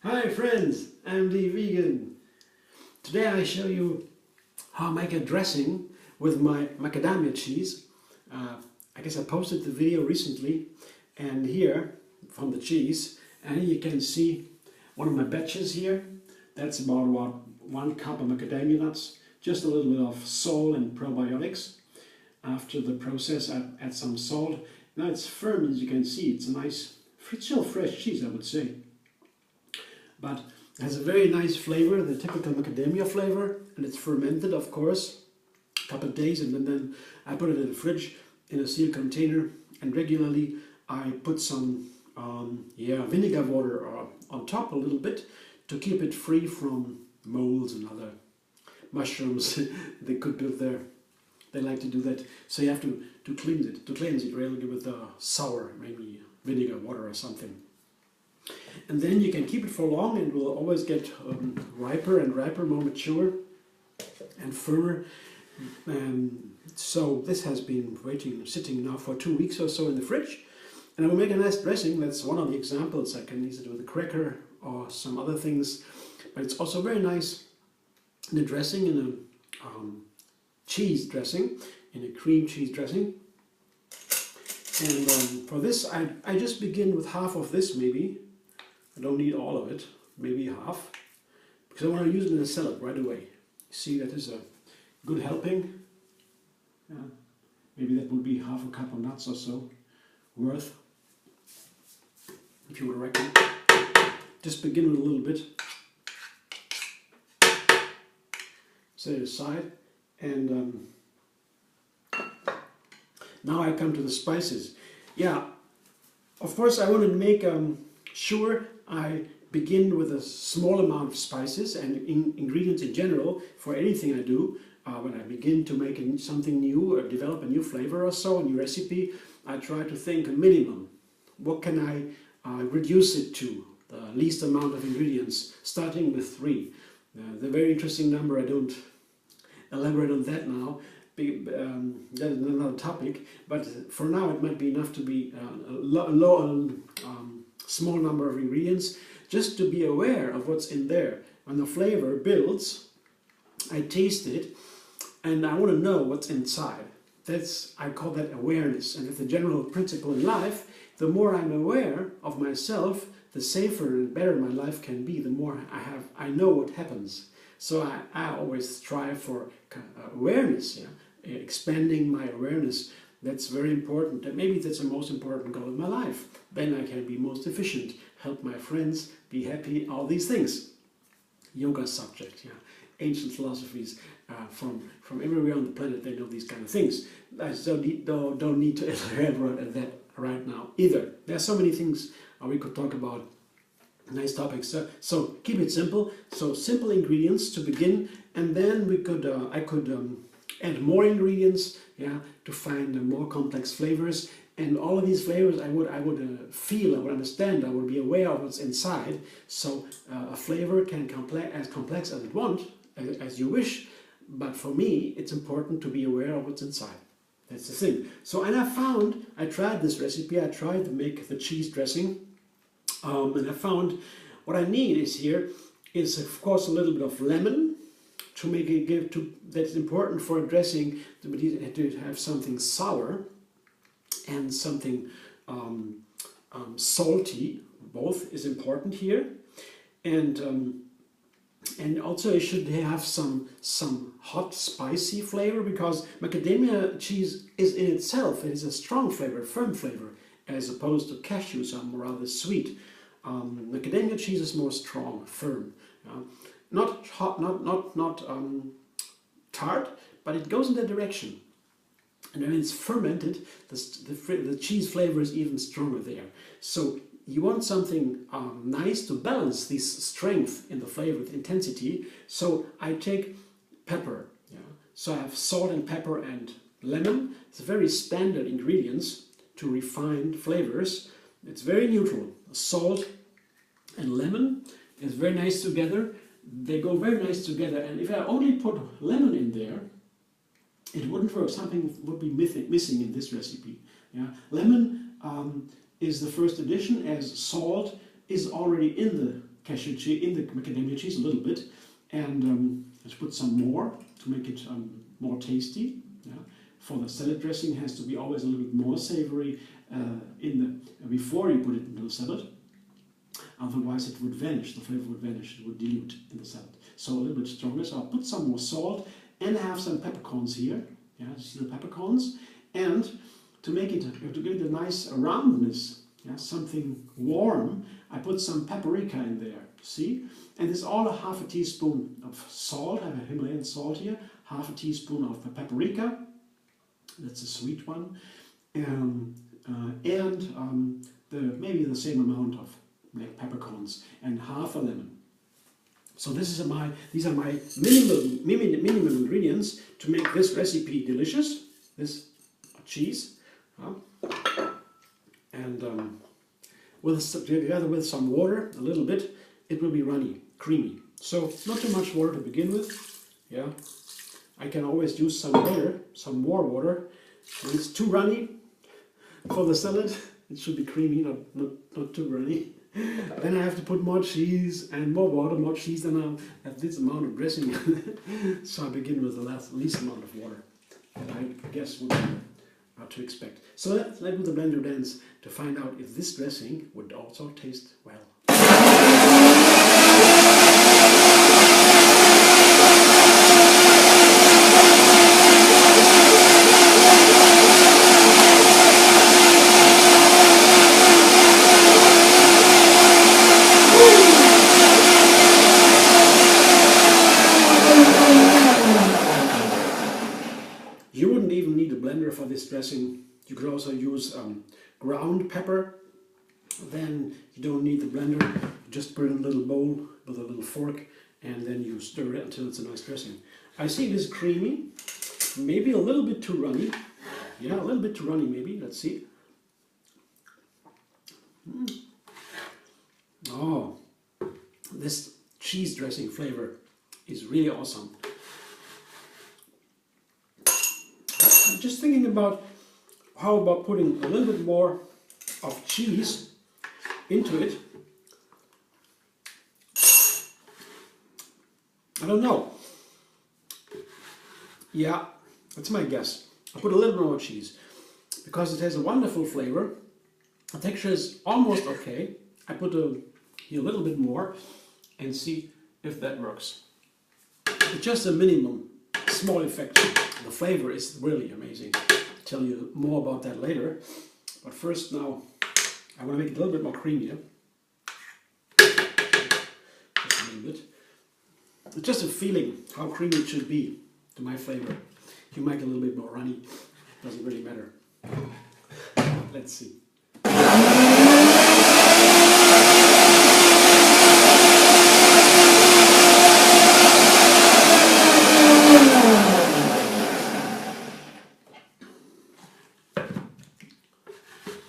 Hi friends, I'm the vegan. Today I show you how I make a dressing with my macadamia cheese. I guess I posted the video recently, and here from the cheese, and here you can see one of my batches here. That's about 1 cup of macadamia nuts, just a little bit of salt and probiotics. After the process I add some salt. Now it's firm, as you can see. It's a nice, still fresh cheese, I would say. But it has a very nice flavor, the typical macadamia flavor, and it's fermented, of course, a couple of days, and then I put it in the fridge in a sealed container, and regularly I put some vinegar water on top a little bit to keep it free from molds and other mushrooms they could build there. They like to do that, so you have to cleanse it really with sour, maybe vinegar water or something. And then you can keep it for long, and it will always get riper and riper, more mature and firmer. So this has been sitting now for 2 weeks or so in the fridge, and I will make a nice dressing. That's one of the examples. I can use it with a cracker or some other things, but it's also very nice in a dressing, in a cheese dressing, in a cream cheese dressing. And for this I just begin with half of this maybe. I don't need all of it, maybe half, because I want to use it in a salad right away. See, that is a good helping. Maybe that would be half a cup of nuts or so worth, if you would reckon. Just begin with a little bit. Set it aside, and now I come to the spices. Yeah, of course I want to make sure I begin with a small amount of spices and ingredients in general for anything I do. When I begin to make something new or develop a new flavor or so, a new recipe, I try to think a minimum. What can I reduce it to? The least amount of ingredients, starting with 3. The very interesting number, I don't elaborate on that now. That is another topic, but for now it might be enough to be small number of ingredients, just to be aware of what's in there. When the flavor builds, I taste it, and I want to know what's inside. I call that awareness, and it's the general principle in life. The more I'm aware of myself, the safer and better my life can be, the more I know what happens. So I always strive for awareness, expanding my awareness. That's very important, and maybe that's the most important goal in my life. Then I can be most efficient, help my friends, be happy, all these things. Yoga subject, ancient philosophies from everywhere on the planet, they know these kind of things. I don't need to elaborate on that right now either. There are so many things we could talk about, nice topics. So keep it simple. So simple ingredients to begin, and then I could add more ingredients, to find more complex flavors. And all of these flavors I would feel, I would understand, I would be aware of what's inside. So a flavor can as complex as it as you wish, but for me it's important to be aware of what's inside. That's the thing. So, and I tried this recipe, I tried to make the cheese dressing, and I found what I need is of course a little bit of lemon, to make it that's important for a dressing, to have something sour and something salty. Both is important here, and also it should have some hot spicy flavor, because macadamia cheese is in itself, it is a strong flavor, firm flavor, as opposed to cashews are more rather sweet. Macadamia cheese is more strong, firm. Not hot, not tart, but it goes in that direction. And when it's fermented, the cheese flavor is even stronger there. So you want something nice to balance this strength in the flavor with intensity. So I take pepper. So I have salt and pepper and lemon. It's very standard ingredients to refined flavors. It's very neutral. Salt and lemon is very nice together. They go very nice together, and if I only put lemon in there, it wouldn't work. Something would be missing in this recipe. Yeah, lemon is the first addition, as salt is already in the cashew cheese, in the macadamia cheese a little bit, and let's put some more to make it more tasty. Yeah. For the salad dressing, it has to be always a little bit more savory before you put it into the salad. Otherwise, it would vanish. The flavor would vanish. It would dilute in the salad. So a little bit stronger. So I'll put some more salt and have some peppercorns here. Yeah, you see the peppercorns, and to give it a nice roundness, yeah, something warm, I put some paprika in there. See, and it's all a half a teaspoon of salt. I have a Himalayan salt here. Half a teaspoon of the paprika. That's a sweet one, and maybe the same amount of black peppercorns and half a lemon. So these are my minimum ingredients to make this recipe delicious. This cheese, and together with some water, a little bit, it will be runny, creamy. So not too much water to begin with. Yeah, I can always use some more water. When it's too runny for the salad, it should be creamy, not too runny. Then I have to put more cheese and more water, more cheese, then I'll have this amount of dressing. So I begin with the least amount of water that I guess would be what to expect. So let's do the blender dance to find out if this dressing would also taste well. You wouldn't even need a blender for this dressing. You could also use ground pepper. Then you don't need the blender. You just put it in a little bowl with a little fork, and then you stir it until it's a nice dressing. I see it is creamy, maybe a little bit too runny. Yeah, a little bit too runny maybe. Let's see. Oh, this cheese dressing flavor is really awesome. I'm just thinking about how about putting a little bit more of cheese into it. I don't know. Yeah, that's my guess. I'll put a little bit more cheese because it has a wonderful flavor. The texture is almost okay. I put here a little bit more and see if that works. It's just a minimum, small effect. The flavor is really amazing. I'll tell you more about that later. But first now, I want to make it a little bit more creamier. Just a little bit. It's just a feeling how creamy it should be to my flavor. If you make it a little bit more runny, it doesn't really matter. Let's see.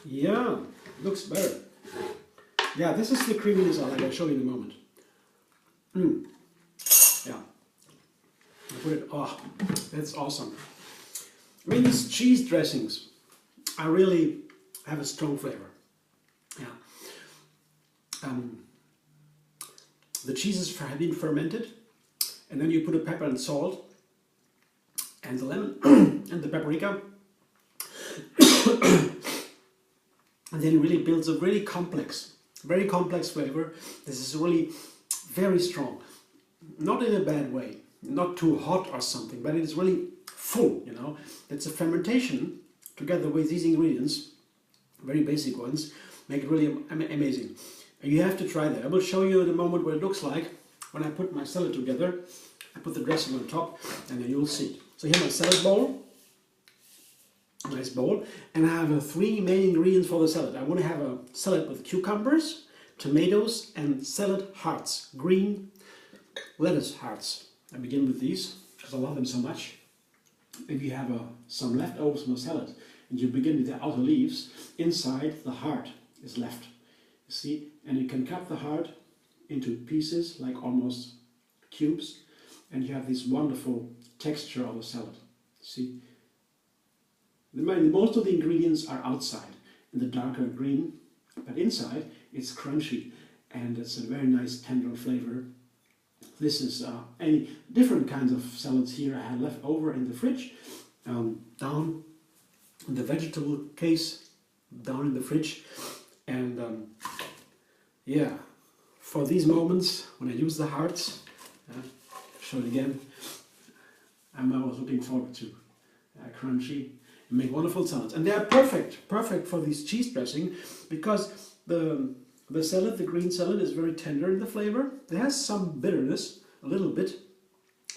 Yeah, looks better. Yeah, this is the creaminess I like. I'll show you in a moment. Yeah. I put it, oh, that's awesome. I mean, these cheese dressings, I really have a strong flavor. Yeah. The cheeses have been fermented, and then you put a pepper and salt, and the lemon, and the paprika. And then it really builds a really complex, very complex flavor. This is really very strong. Not in a bad way, not too hot or something, but it is really full, you know. It's a fermentation together with these ingredients, very basic ones, make it really amazing. And you have to try that. I will show you in a moment what it looks like when I put my salad together. I put the dressing on top, and then you'll see. So here's my salad bowl. Nice bowl, and I have three main ingredients for the salad. I want to have a salad with cucumbers, tomatoes, and salad hearts, green lettuce hearts. I begin with these because I love them so much. If you have some leftovers from the salad and you begin with the outer leaves, inside the heart is left. You see, and you can cut the heart into pieces like almost cubes, and you have this wonderful texture of the salad. See? Most of the ingredients are outside in the darker green, but inside it's crunchy and it's a very nice tender flavor. This is any different kinds of salads here I had left over in the fridge, down in the vegetable case, down in the fridge. And yeah, for these moments when I use the hearts, show it again, I'm always looking forward to crunchy and make wonderful salads. And they are perfect for this cheese dressing, because the salad, the green salad, is very tender in the flavor. It has some bitterness, a little bit,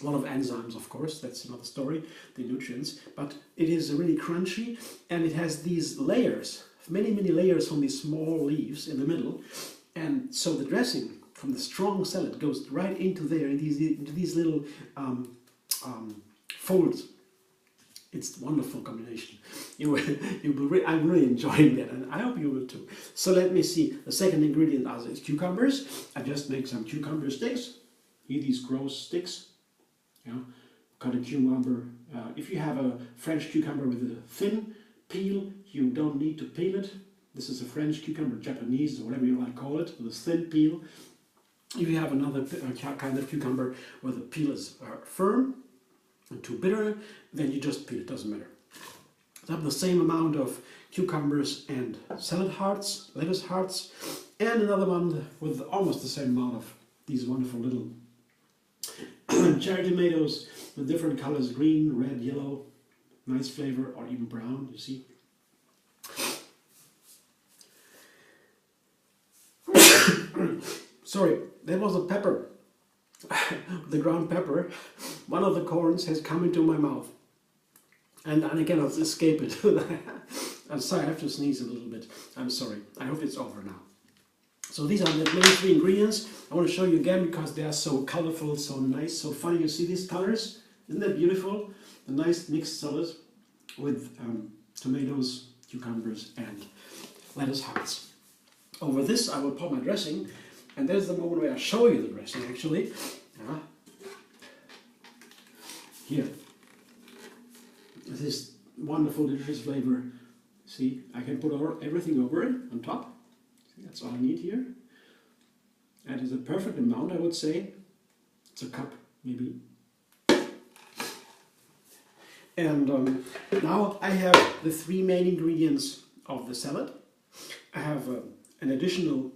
a lot of enzymes, of course, that's another story, the nutrients, but it is really crunchy, and it has these layers, many layers from these small leaves in the middle, and so the dressing from the strong salad goes right into there, into these little folds. It's a wonderful combination. I'm really enjoying that, and I hope you will too. So let me see. The second ingredient is cucumbers. I just make some cucumber sticks. Here, these gross sticks. Cut a cucumber. If you have a French cucumber with a thin peel, you don't need to peel it. This is a French cucumber, Japanese, or whatever you like to call it, with a thin peel. If you have another kind of cucumber where the peel is firm and too bitter, then you just peel it, doesn't matter. So I have the same amount of cucumbers and salad hearts, lettuce hearts, and another one with almost the same amount of these wonderful little cherry tomatoes with different colors, green, red, yellow, nice flavor, or even brown, you see. Sorry, that was a pepper. The ground pepper. One of the corns has come into my mouth, and I cannot escape it. I'm sorry, I have to sneeze a little bit. I'm sorry. I hope it's over now. So these are the main three ingredients. I want to show you again because they are so colorful, so nice, so funny. You see these colors? Isn't that beautiful? A nice mixed salad with tomatoes, cucumbers, and lettuce hearts. Over this, I will pour my dressing, and there's the moment where I show you the dressing, actually. Here. This wonderful, delicious flavor. See, I can put everything over it on top. See, that's all I need here. That is a perfect amount, I would say. It's a cup, maybe. And now I have the three main ingredients of the salad. I have an additional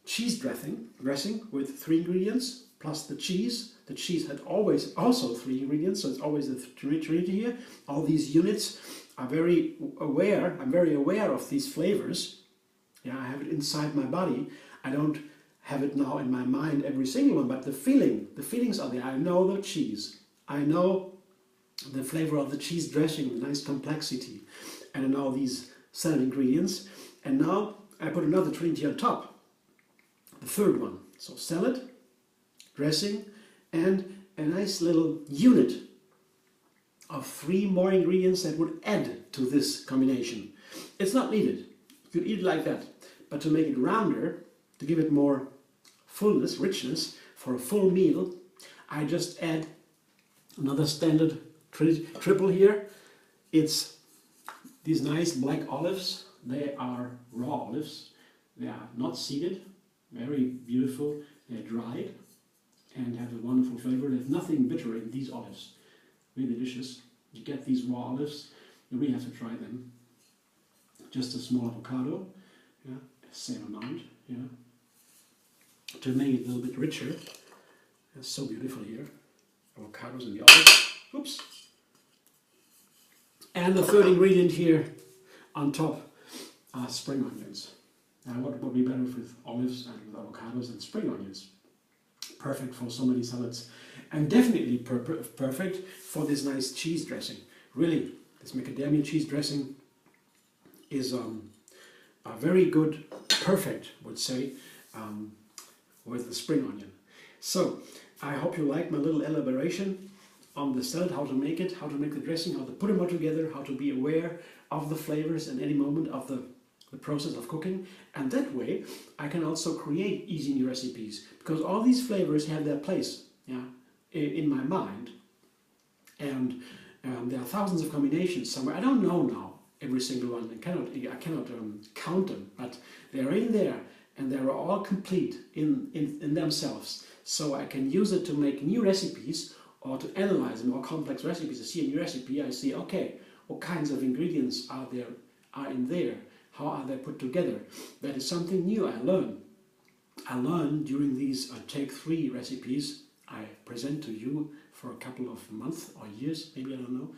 cheese dressing with 3 ingredients plus the cheese. The cheese had always also 3 ingredients, so it's always the trinity here. All these units are very aware. I'm very aware of these flavors. Yeah, I have it inside my body. I don't have it now in my mind every single one, but the feelings are there. I know the cheese. I know the flavor of the cheese dressing, the nice complexity, and I know these salad ingredients. And now I put another trinity on top, the third one. So salad, dressing, and a nice little unit of 3 more ingredients that would add to this combination. It's not needed. You could eat it like that. But to make it rounder, to give it more fullness, richness, for a full meal, I just add another standard triple here. It's these nice black olives. They are raw olives. They are not seeded. Very beautiful. They're dried and have a wonderful flavor. There's nothing bitter in these olives. Really delicious. You get these raw olives, you really have to try them. Just a small avocado, yeah, same amount, yeah. To make it a little bit richer. It's so beautiful here. Avocados and the olives. Oops. And the third ingredient here on top are spring onions. Now, what would be better with olives and with avocados and spring onions? Perfect for so many salads, and definitely perfect for this nice cheese dressing. Really, this macadamia cheese dressing is a very good, perfect, I would say, with the spring onion. So I hope you like my little elaboration on the salad, how to make it, how to make the dressing, how to put them all together, how to be aware of the flavors in any moment of the process of cooking. And that way I can also create easy recipes, because all these flavors have their place, yeah, in my mind. And there are thousands of combinations somewhere. I don't know now every single one. I cannot count them, but they're in there, and they're all complete in themselves. So I can use it to make new recipes or to analyze more complex recipes. I see a new recipe, I see, okay, what kinds of ingredients are in there? How are they put together? That is something new I learn. I learn during these Take 3 recipes I present to you for a couple of months or years, maybe, I don't know.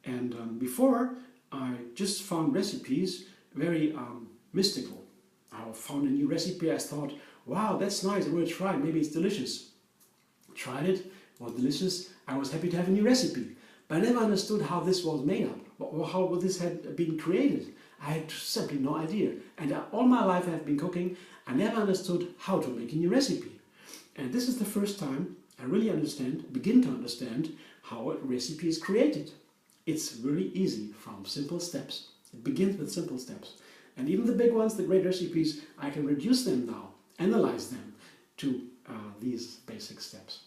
And before, I just found recipes very mystical. I found a new recipe, I thought, wow, that's nice, I will try, maybe it's delicious. Tried it, was delicious, I was happy to have a new recipe. But I never understood how this was made up, or how this had been created. I had simply no idea. And all my life I have been cooking, I never understood how to make a new recipe. And this is the first time I really begin to understand how a recipe is created. It's really easy from simple steps. It begins with simple steps. And even the big ones, the great recipes, I can reduce them now, analyze them to these basic steps.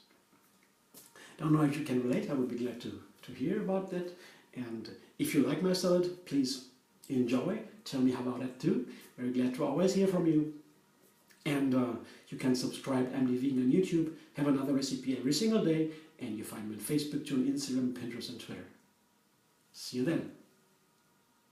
Don't know if you can relate, I would be glad to hear about that. And if you like my salad, please enjoy. Tell me about that too. Very glad to always hear from you. And you can subscribe MD Vegan on YouTube, have another recipe every single day, and you find me on Facebook, Instagram, Pinterest and Twitter. See you then.